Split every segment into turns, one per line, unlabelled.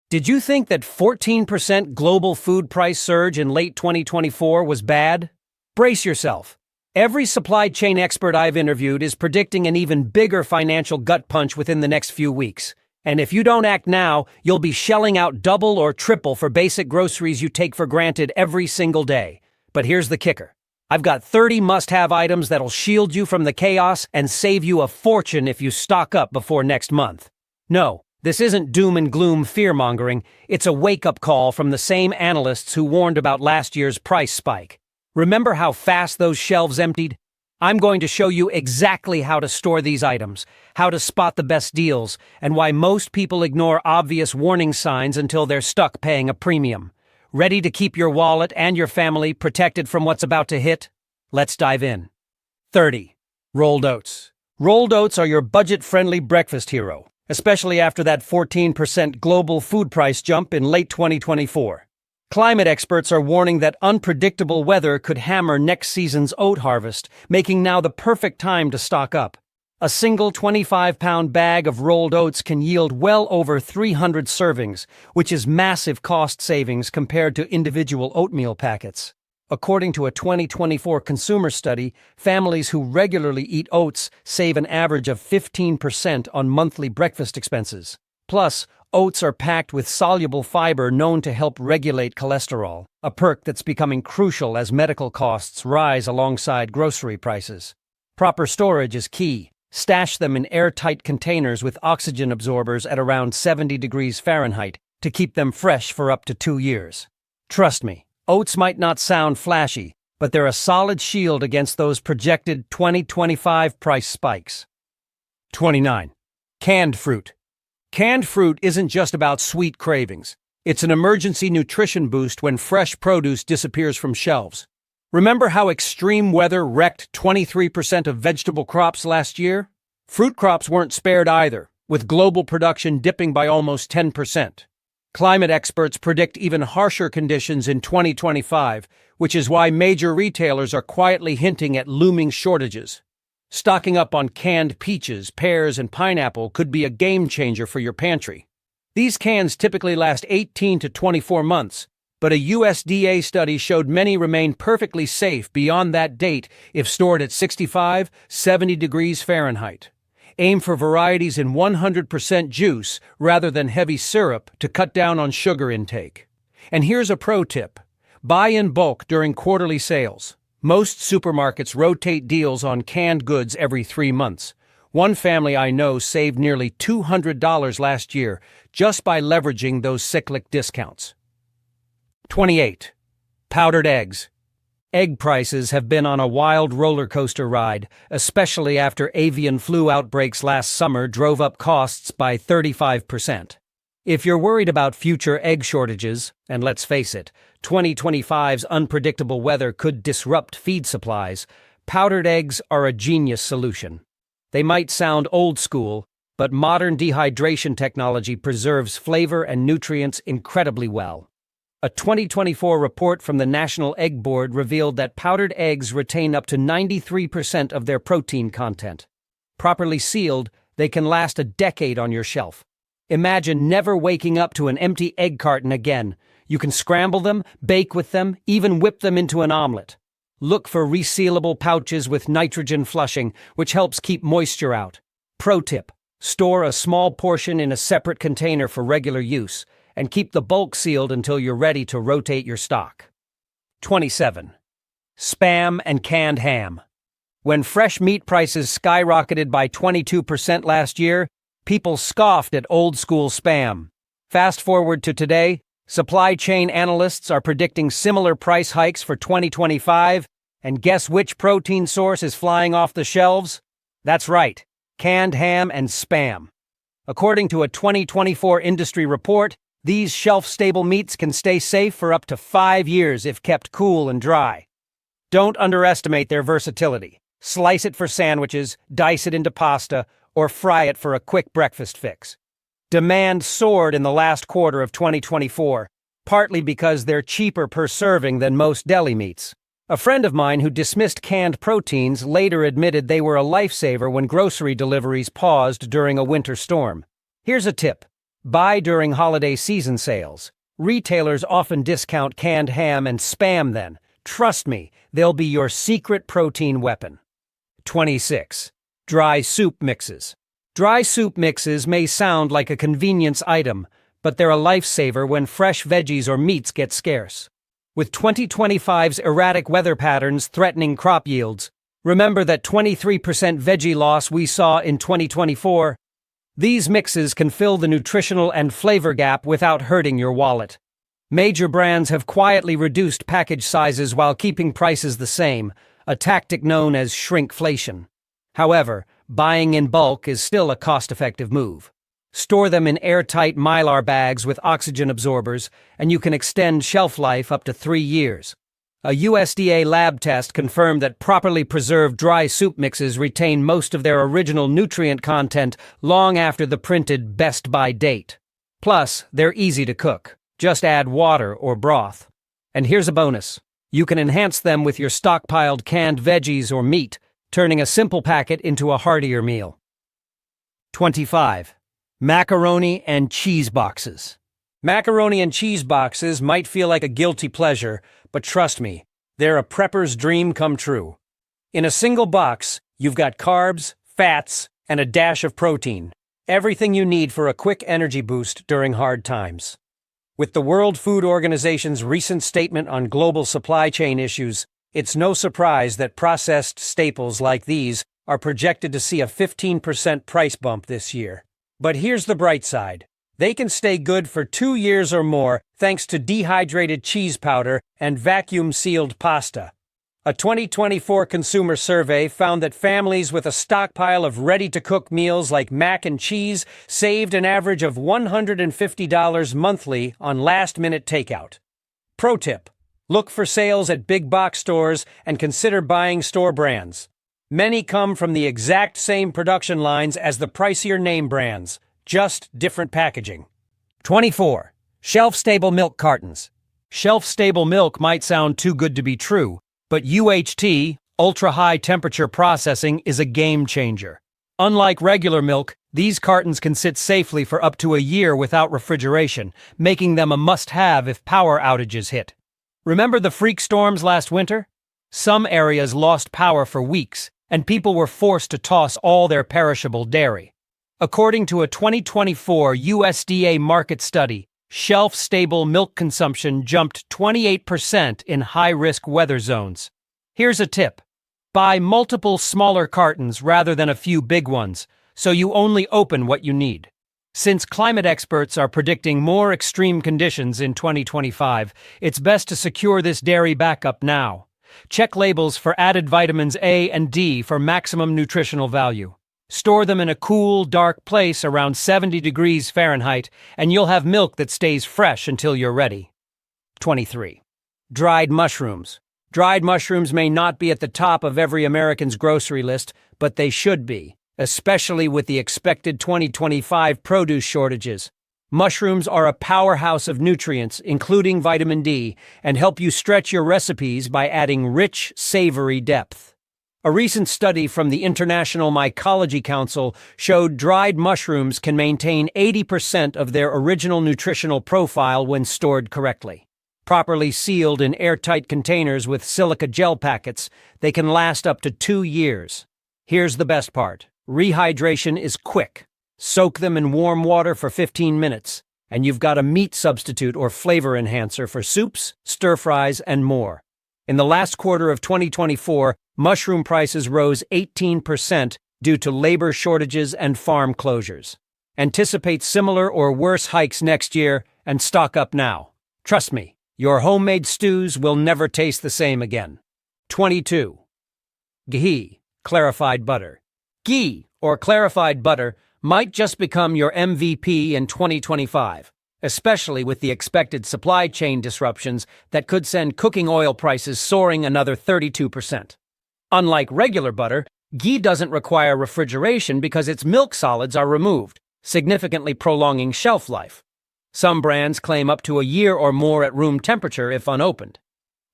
Did you think that 14% global food price surge in late 2024 was bad? Brace yourself. Every supply chain expert I've interviewed is predicting an even bigger financial gut punch within the next few weeks. And if you don't act now, you'll be shelling out double or triple for basic groceries you take for granted every single day. But here's the kicker. I've got 30 must-have items that'll shield you from the chaos and save you a fortune if you stock up before next month. No, this isn't doom-and-gloom fearmongering. It's a wake-up call from the same analysts who warned about last year's price spike. Remember how fast those shelves emptied? I'm going to show you exactly how to store these items, how to spot the best deals, and why most people ignore obvious warning signs until they're stuck paying a premium. Ready to keep your wallet and your family protected from what's about to hit? Let's dive in. 30. Rolled oats. Rolled oats are your budget-friendly breakfast hero, especially after that 14% global food price jump in late 2024. Climate experts are warning that unpredictable weather could hammer next season's oat harvest, making now the perfect time to stock up. A single 25-pound bag of rolled oats can yield well over 300 servings, which is massive cost savings compared to individual oatmeal packets. According to a 2024 consumer study, families who regularly eat oats save an average of 15% on monthly breakfast expenses. Plus, oats are packed with soluble fiber known to help regulate cholesterol, a perk that's becoming crucial as medical costs rise alongside grocery prices. Proper storage is key. Stash them in airtight containers with oxygen absorbers at around 70 degrees Fahrenheit to keep them fresh for up to 2 years. Trust me, oats might not sound flashy, but they're a solid shield against those projected 2025 price spikes. 29. Canned fruit. Canned fruit isn't just about sweet cravings. It's an emergency nutrition boost when fresh produce disappears from shelves. Remember how extreme weather wrecked 23% of vegetable crops last year? Fruit crops weren't spared either, with global production dipping by almost 10%. Climate experts predict even harsher conditions in 2025, which is why major retailers are quietly hinting at looming shortages. Stocking up on canned peaches, pears, and pineapple could be a game-changer for your pantry. These cans typically last 18 to 24 months, but a USDA study showed many remain perfectly safe beyond that date if stored at 65, 70 degrees Fahrenheit. Aim for varieties in 100% juice rather than heavy syrup to cut down on sugar intake. And here's a pro tip. Buy in bulk during quarterly sales. Most supermarkets rotate deals on canned goods every 3 months. One family I know saved nearly $200 last year just by leveraging those cyclic discounts. 28. Powdered eggs. Egg prices have been on a wild roller coaster ride, especially after avian flu outbreaks last summer drove up costs by 35%. If you're worried about future egg shortages, and let's face it, 2025's unpredictable weather could disrupt feed supplies, powdered eggs are a genius solution. They might sound old school, but modern dehydration technology preserves flavor and nutrients incredibly well. A 2024 report from the National Egg Board revealed that powdered eggs retain up to 93% of their protein content. Properly sealed, they can last a decade on your shelf. Imagine never waking up to an empty egg carton again. You can scramble them, bake with them, even whip them into an omelet. Look for resealable pouches with nitrogen flushing, which helps keep moisture out. Pro tip: store a small portion in a separate container for regular use, and keep the bulk sealed until you're ready to rotate your stock. 27. Spam and canned ham. When fresh meat prices skyrocketed by 22% last year, people scoffed at old-school spam. Fast forward to today, supply chain analysts are predicting similar price hikes for 2025, and guess which protein source is flying off the shelves? That's right, canned ham and spam. According to a 2024 industry report, these shelf-stable meats can stay safe for up to 5 years if kept cool and dry. Don't underestimate their versatility. Slice it for sandwiches, dice it into pasta, or fry it for a quick breakfast fix. Demand soared in the last quarter of 2024, partly because they're cheaper per serving than most deli meats. A friend of mine who dismissed canned proteins later admitted they were a lifesaver when grocery deliveries paused during a winter storm. Here's a tip. Buy during holiday season sales. Retailers often discount canned ham and spam then. Trust me, they'll be your secret protein weapon. 26. Dry soup mixes. Dry soup mixes may sound like a convenience item, but they're a lifesaver when fresh veggies or meats get scarce. With 2025's erratic weather patterns threatening crop yields, remember that 23% veggie loss we saw in 2024? These mixes can fill the nutritional and flavor gap without hurting your wallet. Major brands have quietly reduced package sizes while keeping prices the same, a tactic known as shrinkflation. However, buying in bulk is still a cost-effective move. Store them in airtight Mylar bags with oxygen absorbers, and you can extend shelf life up to 3 years. A USDA lab test confirmed that properly preserved dry soup mixes retain most of their original nutrient content long after the printed best-by date. Plus, they're easy to cook. Just add water or broth. And here's a bonus. You can enhance them with your stockpiled canned veggies or meat, turning a simple packet into a heartier meal. 25. Macaroni and cheese boxes. Macaroni and cheese boxes might feel like a guilty pleasure, but trust me, they're a prepper's dream come true. In a single box, you've got carbs, fats, and a dash of protein. Everything you need for a quick energy boost during hard times. With the World Food Organization's recent statement on global supply chain issues, it's no surprise that processed staples like these are projected to see a 15% price bump this year. But here's the bright side. They can stay good for 2 years or more thanks to dehydrated cheese powder and vacuum-sealed pasta. A 2024 consumer survey found that families with a stockpile of ready-to-cook meals like mac and cheese saved an average of $150 monthly on last-minute takeout. Pro tip: look for sales at big box stores and consider buying store brands. Many come from the exact same production lines as the pricier name brands, just different packaging. 24. Shelf-stable milk cartons. Shelf-stable milk might sound too good to be true, but UHT, ultra-high temperature processing, is a game changer. Unlike regular milk, these cartons can sit safely for up to a year without refrigeration, making them a must-have if power outages hit. Remember the freak storms last winter? Some areas lost power for weeks, and people were forced to toss all their perishable dairy. According to a 2024 USDA market study, shelf-stable milk consumption jumped 28% in high-risk weather zones. Here's a tip. Buy multiple smaller cartons rather than a few big ones, so you only open what you need. Since climate experts are predicting more extreme conditions in 2025, it's best to secure this dairy backup now. Check labels for added vitamins A and D for maximum nutritional value. Store them in a cool, dark place around 70 degrees Fahrenheit, and you'll have milk that stays fresh until you're ready. 23. Dried mushrooms. Dried mushrooms may not be at the top of every American's grocery list, but they should be, especially with the expected 2025 produce shortages. Mushrooms are a powerhouse of nutrients, including vitamin D, and help you stretch your recipes by adding rich, savory depth. A recent study from the International Mycology Council showed dried mushrooms can maintain 80% of their original nutritional profile when stored correctly. Properly sealed in airtight containers with silica gel packets, they can last up to 2 years. Here's the best part. Rehydration is quick. Soak them in warm water for 15 minutes, and you've got a meat substitute or flavor enhancer for soups, stir-fries, and more. In the last quarter of 2024, mushroom prices rose 18% due to labor shortages and farm closures. Anticipate similar or worse hikes next year and stock up now. Trust me, your homemade stews will never taste the same again. 22. Ghee, clarified butter. Ghee, or clarified butter, might just become your MVP in 2025, especially with the expected supply chain disruptions that could send cooking oil prices soaring another 32%. Unlike regular butter, ghee doesn't require refrigeration because its milk solids are removed, significantly prolonging shelf life. Some brands claim up to a year or more at room temperature if unopened.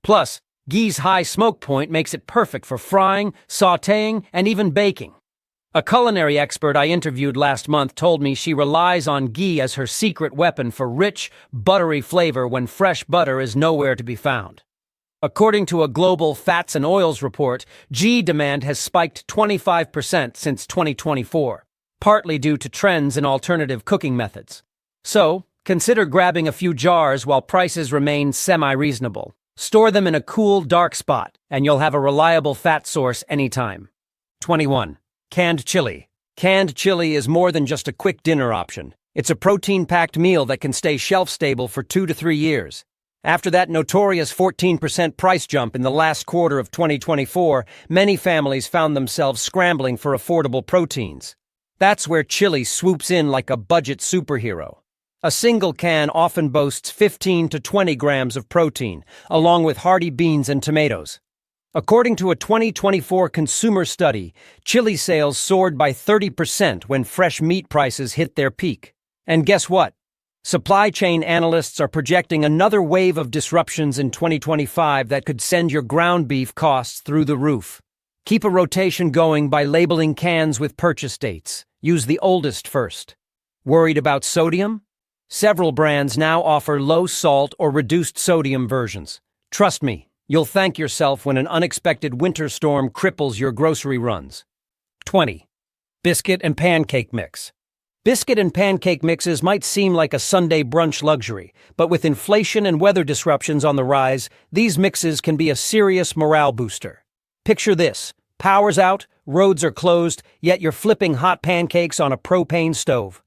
Plus, ghee's high smoke point makes it perfect for frying, sautéing, and even baking. A culinary expert I interviewed last month told me she relies on ghee as her secret weapon for rich, buttery flavor when fresh butter is nowhere to be found. According to a global fats and oils report, ghee demand has spiked 25% since 2024, partly due to trends in alternative cooking methods. So, consider grabbing a few jars while prices remain semi-reasonable. Store them in a cool, dark spot, and you'll have a reliable fat source anytime. 21. Canned chili. Canned chili is more than just a quick dinner option. It's a protein-packed meal that can stay shelf-stable for 2 to 3 years. After that notorious 14% price jump in the last quarter of 2024, many families found themselves scrambling for affordable proteins. That's where chili swoops in like a budget superhero. A single can often boasts 15 to 20 grams of protein, along with hearty beans and tomatoes. According to a 2024 consumer study, chili sales soared by 30% when fresh meat prices hit their peak. And guess what? Supply chain analysts are projecting another wave of disruptions in 2025 that could send your ground beef costs through the roof. Keep a rotation going by labeling cans with purchase dates. Use the oldest first. Worried about sodium? Several brands now offer low salt or reduced sodium versions. Trust me, you'll thank yourself when an unexpected winter storm cripples your grocery runs. 20. Biscuit and pancake mix. Biscuit and pancake mixes might seem like a Sunday brunch luxury, but with inflation and weather disruptions on the rise, these mixes can be a serious morale booster. Picture this: power's out, roads are closed, yet you're flipping hot pancakes on a propane stove.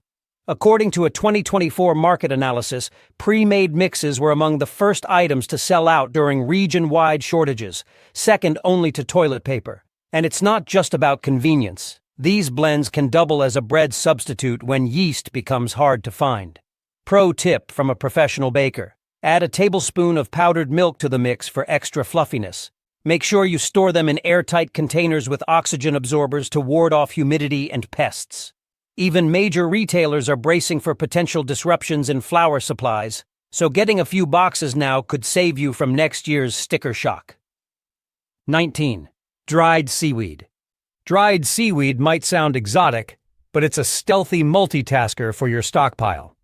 According to a 2024 market analysis, pre-made mixes were among the first items to sell out during region-wide shortages, second only to toilet paper. And it's not just about convenience. These blends can double as a bread substitute when yeast becomes hard to find. Pro tip from a professional baker: add a tablespoon of powdered milk to the mix for extra fluffiness. Make sure you store them in airtight containers with oxygen absorbers to ward off humidity and pests. Even major retailers are bracing for potential disruptions in flour supplies, so getting a few boxes now could save you from next year's sticker shock. 19. Dried seaweed. Dried seaweed might sound exotic, but it's a stealthy multitasker for your stockpile.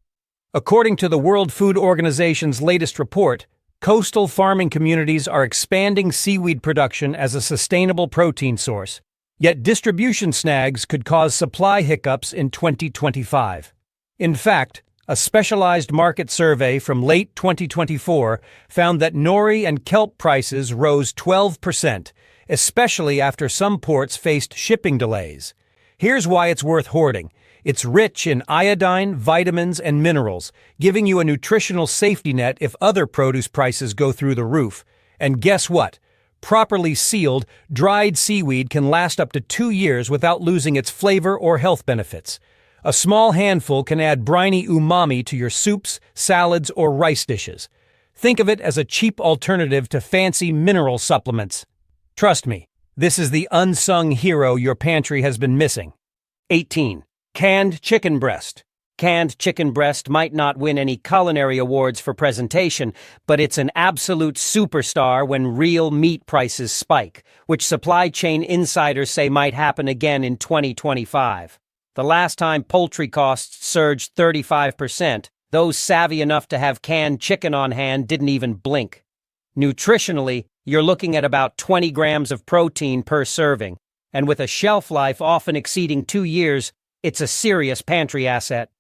According to the World Food Organization's latest report, coastal farming communities are expanding seaweed production as a sustainable protein source, yet distribution snags could cause supply hiccups in 2025. In fact, a specialized market survey from late 2024 found that nori and kelp prices rose 12%, especially after some ports faced shipping delays. Here's why it's worth hoarding. It's rich in iodine, vitamins, and minerals, giving you a nutritional safety net if other produce prices go through the roof. And guess what? Properly sealed, dried seaweed can last up to 2 years without losing its flavor or health benefits. A small handful can add briny umami to your soups, salads, or rice dishes. Think of it as a cheap alternative to fancy mineral supplements. Trust me, this is the unsung hero your pantry has been missing. 18. Canned chicken breast. Canned chicken breast might not win any culinary awards for presentation, but it's an absolute superstar when real meat prices spike, which supply chain insiders say might happen again in 2025. The last time poultry costs surged 35%, those savvy enough to have canned chicken on hand didn't even blink. Nutritionally, you're looking at about 20 grams of protein per serving, and with a shelf life often exceeding 2 years, it's a serious pantry asset.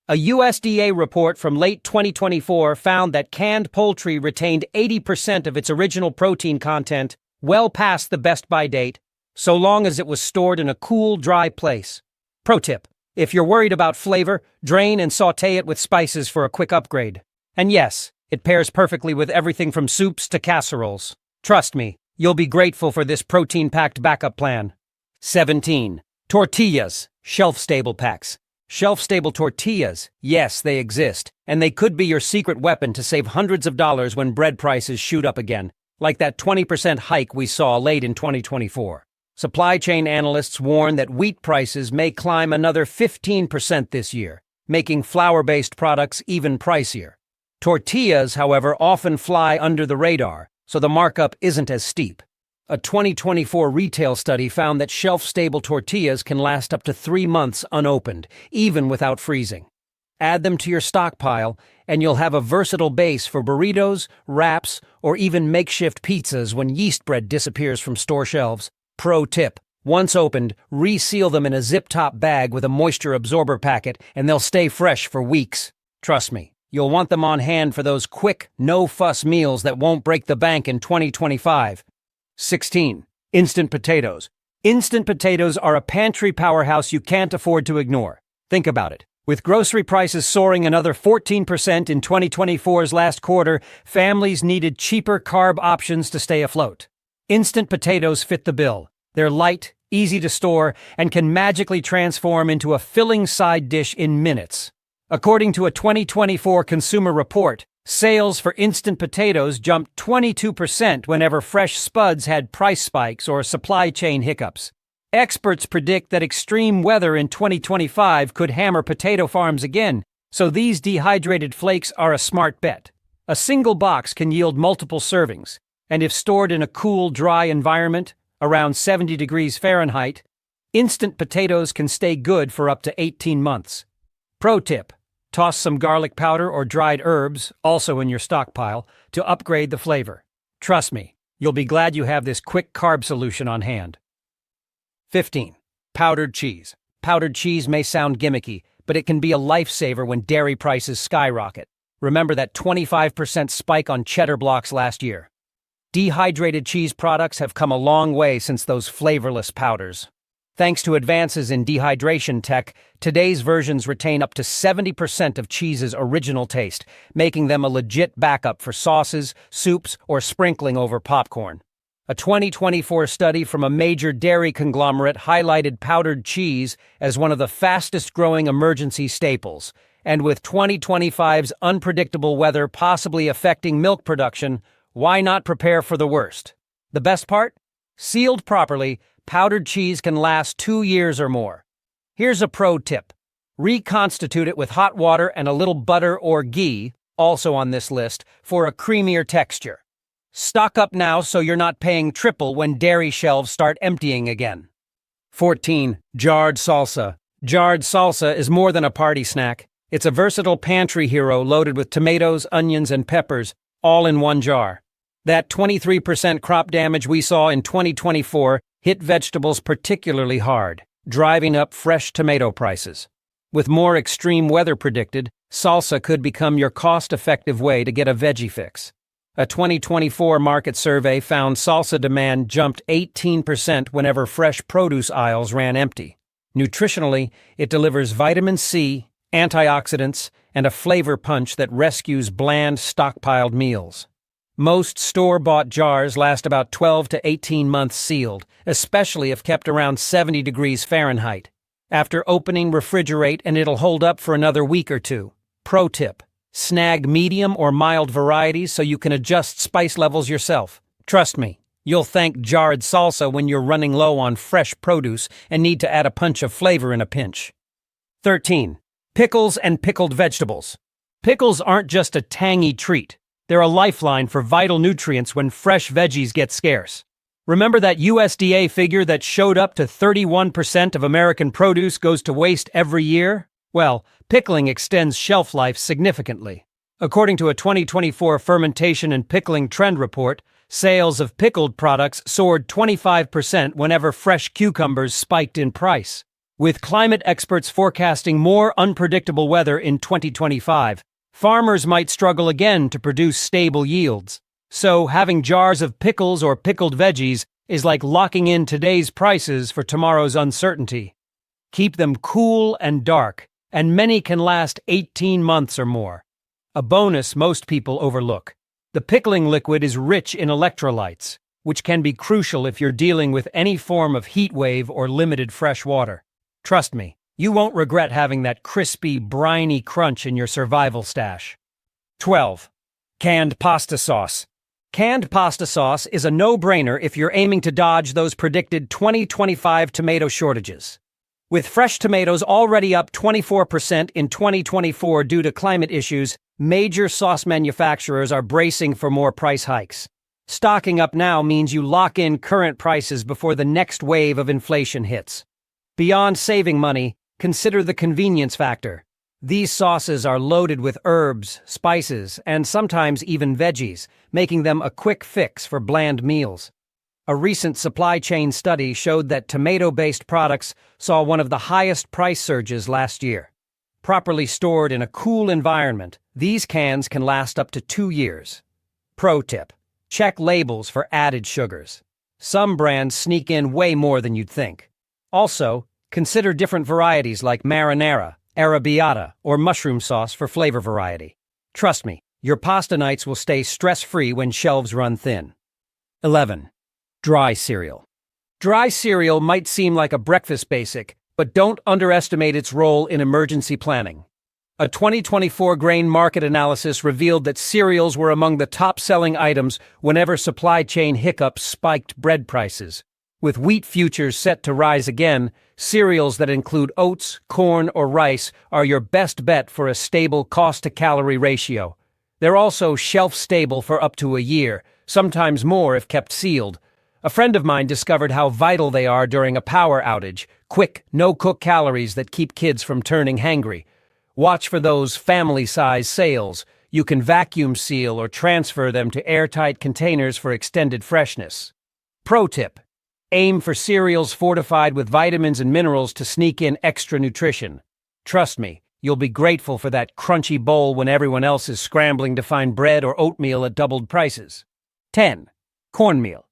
A USDA report from late 2024 found that canned poultry retained 80% of its original protein content well past the best-by date, so long as it was stored in a cool, dry place. Pro tip: if you're worried about flavor, drain and sauté it with spices for a quick upgrade. And yes, it pairs perfectly with everything from soups to casseroles. Trust me, you'll be grateful for this protein-packed backup plan. 17. Tortillas, shelf-stable packs. Shelf-stable tortillas, yes, they exist, and they could be your secret weapon to save hundreds of dollars when bread prices shoot up again, like that 20% hike we saw late in 2024. Supply chain analysts warn that wheat prices may climb another 15% this year, making flour-based products even pricier. Tortillas, however, often fly under the radar, so the markup isn't as steep. A 2024 retail study found that shelf-stable tortillas can last up to 3 months unopened, even without freezing. Add them to your stockpile, and you'll have a versatile base for burritos, wraps, or even makeshift pizzas when yeast bread disappears from store shelves. Pro tip: once opened, reseal them in a zip-top bag with a moisture absorber packet, and they'll stay fresh for weeks. Trust me, you'll want them on hand for those quick, no-fuss meals that won't break the bank in 2025. 16. Instant potatoes. Instant potatoes are a pantry powerhouse you can't afford to ignore. Think about it. With grocery prices soaring another 14% in 2024's last quarter, families needed cheaper carb options to stay afloat. Instant potatoes fit the bill. They're light, easy to store, and can magically transform into a filling side dish in minutes. According to a 2024 Consumer Report, sales for instant potatoes jumped 22% whenever fresh spuds had price spikes or supply chain hiccups. Experts predict that extreme weather in 2025 could hammer potato farms again, so these dehydrated flakes are a smart bet. A single box can yield multiple servings, and if stored in a cool, dry environment, around 70 degrees Fahrenheit, instant potatoes can stay good for up to 18 months. Pro tip: toss some garlic powder or dried herbs, also in your stockpile, to upgrade the flavor. Trust me, you'll be glad you have this quick carb solution on hand. 15. Powdered cheese. Powdered cheese may sound gimmicky, but it can be a lifesaver when dairy prices skyrocket. Remember that 25% spike on cheddar blocks last year. Dehydrated cheese products have come a long way since those flavorless powders. Thanks to advances in dehydration tech, today's versions retain up to 70% of cheese's original taste, making them a legit backup for sauces, soups, or sprinkling over popcorn. A 2024 study from a major dairy conglomerate highlighted powdered cheese as one of the fastest-growing emergency staples, and with 2025's unpredictable weather possibly affecting milk production, why not prepare for the worst? The best part? Sealed properly, powdered cheese can last 2 years or more. Here's a pro tip. Reconstitute it with hot water and a little butter or ghee, also on this list, for a creamier texture. Stock up now so you're not paying triple when dairy shelves start emptying again. 14. Jarred salsa. Jarred salsa is more than a party snack. It's a versatile pantry hero loaded with tomatoes, onions, and peppers, all in one jar. That 23% crop damage we saw in 2024 hit vegetables particularly hard, driving up fresh tomato prices. With more extreme weather predicted, salsa could become your cost-effective way to get a veggie fix. A 2024 market survey found salsa demand jumped 18% whenever fresh produce aisles ran empty. Nutritionally, it delivers vitamin C, antioxidants, and a flavor punch that rescues bland, stockpiled meals. Most store-bought jars last about 12 to 18 months sealed, especially if kept around 70 degrees Fahrenheit. After opening, refrigerate, and it'll hold up for another week or two. Pro tip: snag medium or mild varieties so you can adjust spice levels yourself. Trust me, you'll thank jarred salsa when you're running low on fresh produce and need to add a punch of flavor in a pinch. 13. Pickles and pickled vegetables. Pickles aren't just a tangy treat. They're a lifeline for vital nutrients when fresh veggies get scarce. Remember that USDA figure that showed up to 31% of American produce goes to waste every year? Well, pickling extends shelf life significantly. According to a 2024 Fermentation and Pickling Trend Report, sales of pickled products soared 25% whenever fresh cucumbers spiked in price. With climate experts forecasting more unpredictable weather in 2025, farmers might struggle again to produce stable yields. So, having jars of pickles or pickled veggies is like locking in today's prices for tomorrow's uncertainty. Keep them cool and dark, and many can last 18 months or more. A bonus most people overlook: the pickling liquid is rich in electrolytes, which can be crucial if you're dealing with any form of heat wave or limited fresh water. Trust me, you won't regret having that crispy, briny crunch in your survival stash. 12. Canned pasta sauce. Canned pasta sauce is a no-brainer if you're aiming to dodge those predicted 2025 tomato shortages. With fresh tomatoes already up 24% in 2024 due to climate issues, major sauce manufacturers are bracing for more price hikes. Stocking up now means you lock in current prices before the next wave of inflation hits. Beyond saving money, consider the convenience factor. These sauces are loaded with herbs, spices, and sometimes even veggies, making them a quick fix for bland meals. A recent supply chain study showed that tomato-based products saw one of the highest price surges last year. Properly stored in a cool environment, these cans can last up to 2 years. Pro tip: check labels for added sugars. Some brands sneak in way more than you'd think. Also, consider different varieties like marinara, arrabbiata, or mushroom sauce for flavor variety. Trust me, your pasta nights will stay stress-free when shelves run thin. 11. Dry cereal. Dry cereal might seem like a breakfast basic, but don't underestimate its role in emergency planning. A 2024 grain market analysis revealed that cereals were among the top-selling items whenever supply chain hiccups spiked bread prices. With wheat futures set to rise again, cereals that include oats, corn, or rice are your best bet for a stable cost-to-calorie ratio. They're also shelf-stable for up to a year, sometimes more if kept sealed. A friend of mine discovered how vital they are during a power outage, quick, no-cook calories that keep kids from turning hangry. Watch for those family-size sales. You can vacuum seal or transfer them to airtight containers for extended freshness. Pro tip: aim for cereals fortified with vitamins and minerals to sneak in extra nutrition. Trust me, you'll be grateful for that crunchy bowl when everyone else is scrambling to find bread or oatmeal at doubled prices. 10. Cornmeal.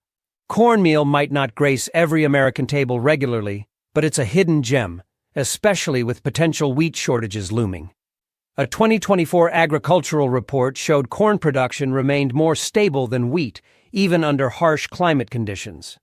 Cornmeal might not grace every American table regularly, but it's a hidden gem, especially with potential wheat shortages looming. A 2024 agricultural report showed corn production remained more stable than wheat, even under harsh climate conditions.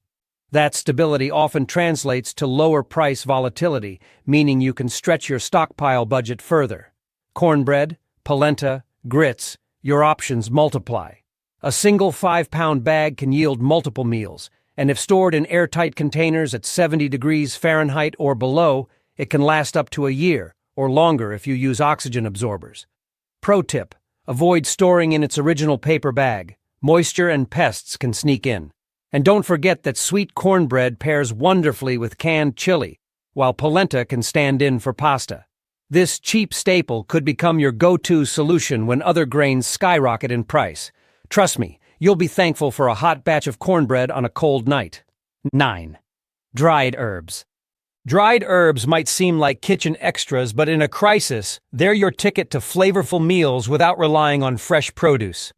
That stability often translates to lower price volatility, meaning you can stretch your stockpile budget further. Cornbread, polenta, grits, your options multiply. A single 5-pound bag can yield multiple meals, and if stored in airtight containers at 70 degrees Fahrenheit or below, it can last up to a year, or longer if you use oxygen absorbers. Pro tip: avoid storing in its original paper bag. Moisture and pests can sneak in. And don't forget that sweet cornbread pairs wonderfully with canned chili, while polenta can stand in for pasta. This cheap staple could become your go-to solution when other grains skyrocket in price. Trust me, you'll be thankful for a hot batch of cornbread on a cold night. 9. Dried herbs. Dried herbs might seem like kitchen extras, but in a crisis, they're your ticket to flavorful meals without relying on fresh produce.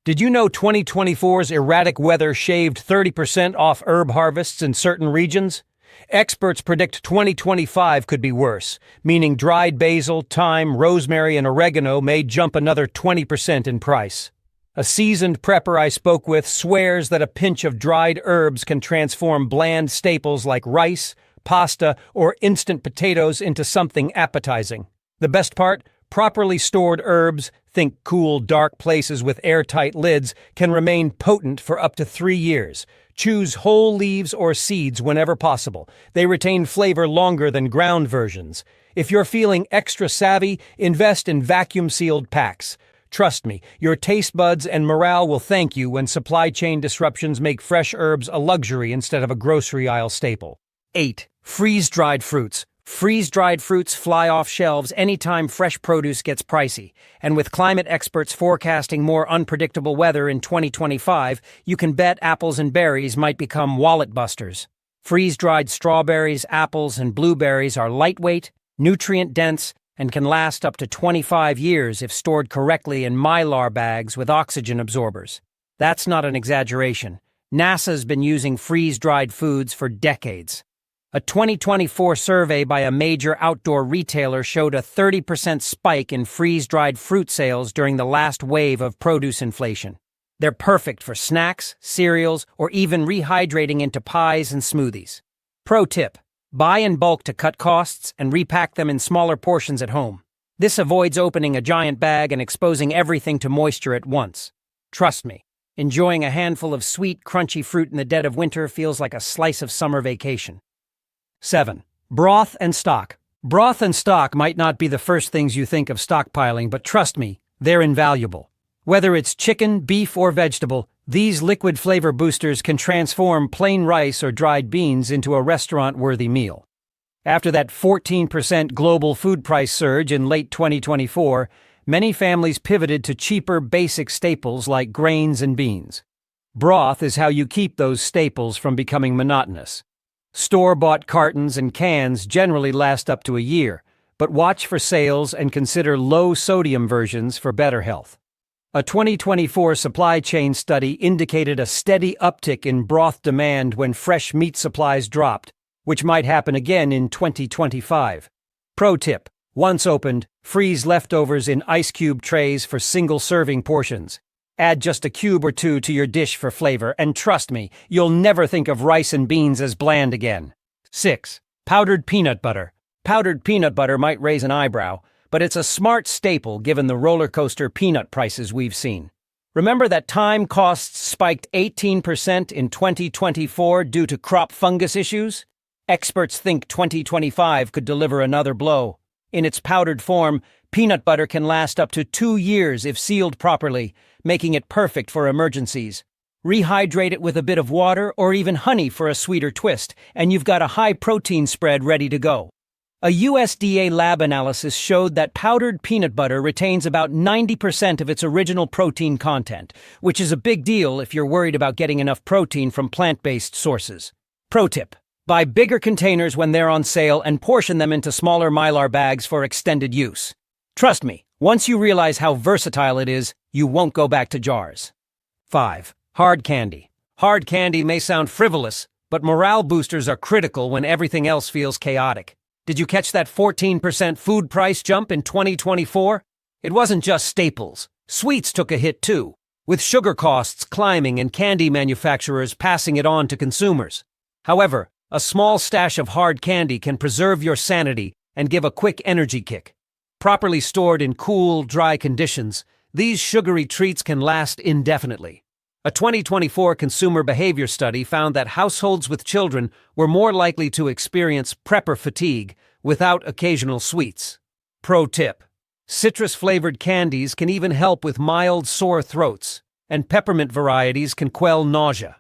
Did you know 2024's erratic weather shaved 30% off herb harvests in certain regions? Experts predict 2025 could be worse, meaning dried basil, thyme, rosemary, and oregano may jump another 20% in price. A seasoned prepper I spoke with swears that a pinch of dried herbs can transform bland staples like rice, pasta, or instant potatoes into something appetizing. The best part? Properly stored herbs, think cool, dark places with airtight lids, can remain potent for up to 3 years. Choose whole leaves or seeds whenever possible. They retain flavor longer than ground versions. If you're feeling extra savvy, invest in vacuum-sealed packs. Trust me, your taste buds and morale will thank you when supply chain disruptions make fresh herbs a luxury instead of a grocery aisle staple. 8. Freeze-dried fruits. Freeze-dried fruits fly off shelves anytime fresh produce gets pricey, and with climate experts forecasting more unpredictable weather in 2025, you can bet apples and berries might become wallet busters. Freeze-dried strawberries, apples, and blueberries are lightweight, nutrient-dense, and can last up to 25 years if stored correctly in mylar bags with oxygen absorbers. That's not an exaggeration. NASA's been using freeze-dried foods for decades. A 2024 survey by a major outdoor retailer showed a 30% spike in freeze-dried fruit sales during the last wave of produce inflation. They're perfect for snacks, cereals, or even rehydrating into pies and smoothies. Pro tip: buy in bulk to cut costs and repack them in smaller portions at home. This avoids opening a giant bag and exposing everything to moisture at once. Trust me, enjoying a handful of sweet, crunchy fruit in the dead of winter feels like a slice of summer vacation. 7. Broth and stock. Broth and stock might not be the first things you think of stockpiling, but trust me, they're invaluable. Whether it's chicken, beef, or vegetable, These liquid flavor boosters can transform plain rice or dried beans into a restaurant-worthy meal. After that 14% global food price surge in late 2024, many families pivoted to cheaper basic staples like grains and beans. Broth is how you keep those staples from becoming monotonous. Store-bought cartons and cans generally last up to a year, but watch for sales and consider low-sodium versions for better health. A 2024 supply chain study indicated a steady uptick in broth demand when fresh meat supplies dropped, which might happen again in 2025. Pro tip: once opened, freeze leftovers in ice cube trays for single-serving portions. Add just a cube or two to your dish for flavor, and trust me, you'll never think of rice and beans as bland again. 6. Powdered peanut butter. Powdered peanut butter might raise an eyebrow, but it's a smart staple given the roller coaster peanut prices we've seen. Remember that thyme costs spiked 18% in 2024 due to crop fungus issues? Experts think 2025 could deliver another blow. In its powdered form, peanut butter can last up to 2 years if sealed properly, making it perfect for emergencies. Rehydrate it with a bit of water or even honey for a sweeter twist, and you've got a high-protein spread ready to go. A USDA lab analysis showed that powdered peanut butter retains about 90% of its original protein content, which is a big deal if you're worried about getting enough protein from plant-based sources. Pro tip: buy bigger containers when they're on sale and portion them into smaller Mylar bags for extended use. Trust me, once you realize how versatile it is, you won't go back to jars. 5. Hard candy. Hard candy may sound frivolous, but morale boosters are critical when everything else feels chaotic. Did you catch that 14% food price jump in 2024? It wasn't just staples. Sweets took a hit too, with sugar costs climbing and candy manufacturers passing it on to consumers. However, a small stash of hard candy can preserve your sanity and give a quick energy kick. Properly stored in cool, dry conditions, these sugary treats can last indefinitely. A 2024 consumer behavior study found that households with children were more likely to experience prepper fatigue without occasional sweets. Pro tip: citrus-flavored candies can even help with mild sore throats, and peppermint varieties can quell nausea.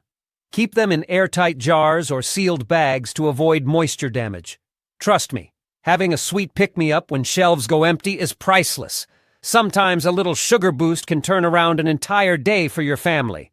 Keep them in airtight jars or sealed bags to avoid moisture damage. Trust me, having a sweet pick-me-up when shelves go empty is priceless. Sometimes a little sugar boost can turn around an entire day for your family.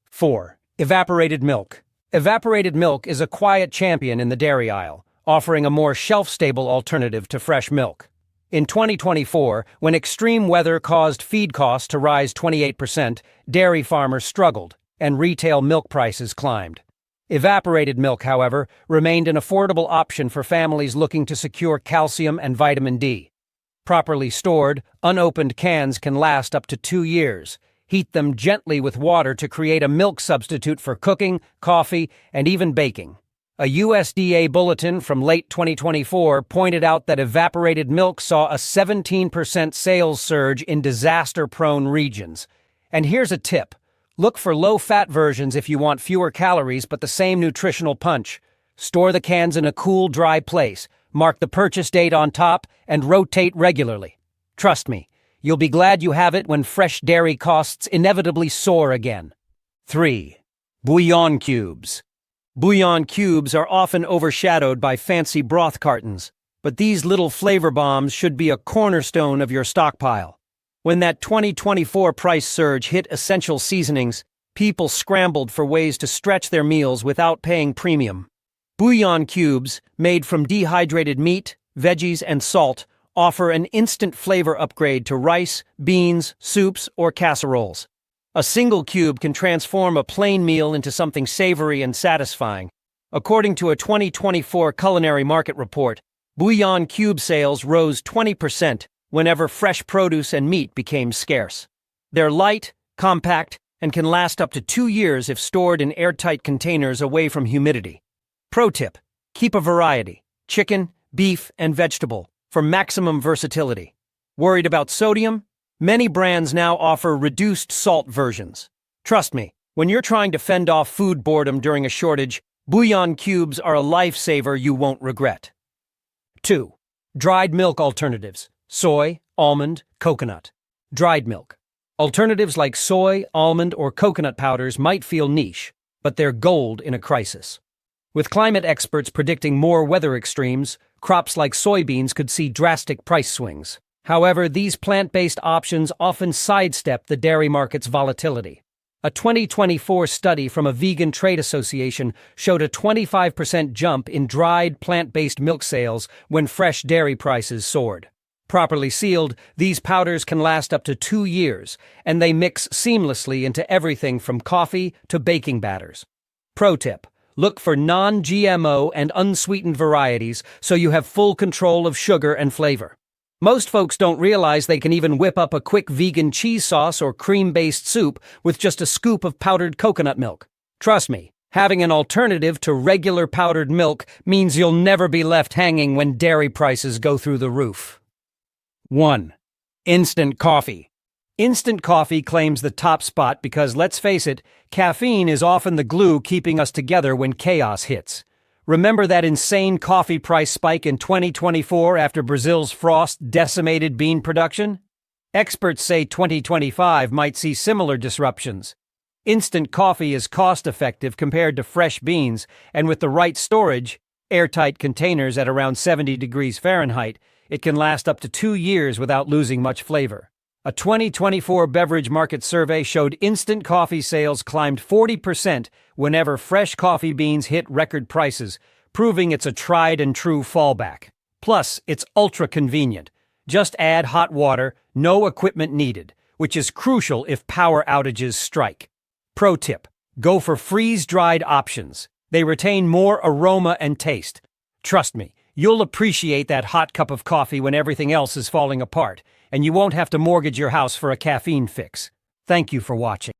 4. Evaporated milk. Evaporated milk is a quiet champion in the dairy aisle, offering a more shelf-stable alternative to fresh milk. In 2024, when extreme weather caused feed costs to rise 28%, dairy farmers struggled, and retail milk prices climbed. Evaporated milk, however, remained an affordable option for families looking to secure calcium and vitamin D. Properly stored, unopened cans can last up to 2 years. Heat them gently with water to create a milk substitute for cooking, coffee, and even baking. A USDA bulletin from late 2024 pointed out that evaporated milk saw a 17% sales surge in disaster-prone regions. And here's a tip: look for low-fat versions if you want fewer calories but the same nutritional punch. Store the cans in a cool, dry place. Mark the purchase date on top, and rotate regularly. Trust me, you'll be glad you have it when fresh dairy costs inevitably soar again. 3. Bouillon cubes. Bouillon cubes are often overshadowed by fancy broth cartons, but these little flavor bombs should be a cornerstone of your stockpile. When that 2024 price surge hit essential seasonings, people scrambled for ways to stretch their meals without paying premium. Bouillon cubes, made from dehydrated meat, veggies, and salt, offer an instant flavor upgrade to rice, beans, soups, or casseroles. A single cube can transform a plain meal into something savory and satisfying. According to a 2024 culinary market report, bouillon cube sales rose 20% whenever fresh produce and meat became scarce. They're light, compact, and can last up to 2 years if stored in airtight containers away from humidity. Pro tip: keep a variety: chicken, beef, and vegetable, for maximum versatility. Worried about sodium? Many brands now offer reduced salt versions. Trust me, when you're trying to fend off food boredom during a shortage, bouillon cubes are a lifesaver you won't regret. 2. Dried milk alternatives: soy, almond, coconut. Dried milk. Alternatives like soy, almond, or coconut powders might feel niche, but they're gold in a crisis. With climate experts predicting more weather extremes, crops like soybeans could see drastic price swings. However, these plant-based options often sidestep the dairy market's volatility. A 2024 study from a vegan trade association showed a 25% jump in dried plant-based milk sales when fresh dairy prices soared. Properly sealed, these powders can last up to 2 years, and they mix seamlessly into everything from coffee to baking batters. Pro tip: look for non-GMO and unsweetened varieties so you have full control of sugar and flavor. Most folks don't realize they can even whip up a quick vegan cheese sauce or cream-based soup with just a scoop of powdered coconut milk. Trust me, having an alternative to regular powdered milk means you'll never be left hanging when dairy prices go through the roof. 1. Instant coffee. Instant coffee claims the top spot because, let's face it, caffeine is often the glue keeping us together when chaos hits. Remember that insane coffee price spike in 2024 after Brazil's frost decimated bean production? Experts say 2025 might see similar disruptions. Instant coffee is cost-effective compared to fresh beans, and with the right storage, airtight containers at around 70 degrees Fahrenheit, it can last up to 2 years without losing much flavor. A 2024 beverage market survey showed instant coffee sales climbed 40% whenever fresh coffee beans hit record prices, proving it's a tried-and-true fallback. Plus, it's ultra-convenient. Just add hot water, no equipment needed, which is crucial if power outages strike. Pro tip: go for freeze-dried options. They retain more aroma and taste. Trust me, you'll appreciate that hot cup of coffee when everything else is falling apart, and you won't have to mortgage your house for a caffeine fix. Thank you for watching.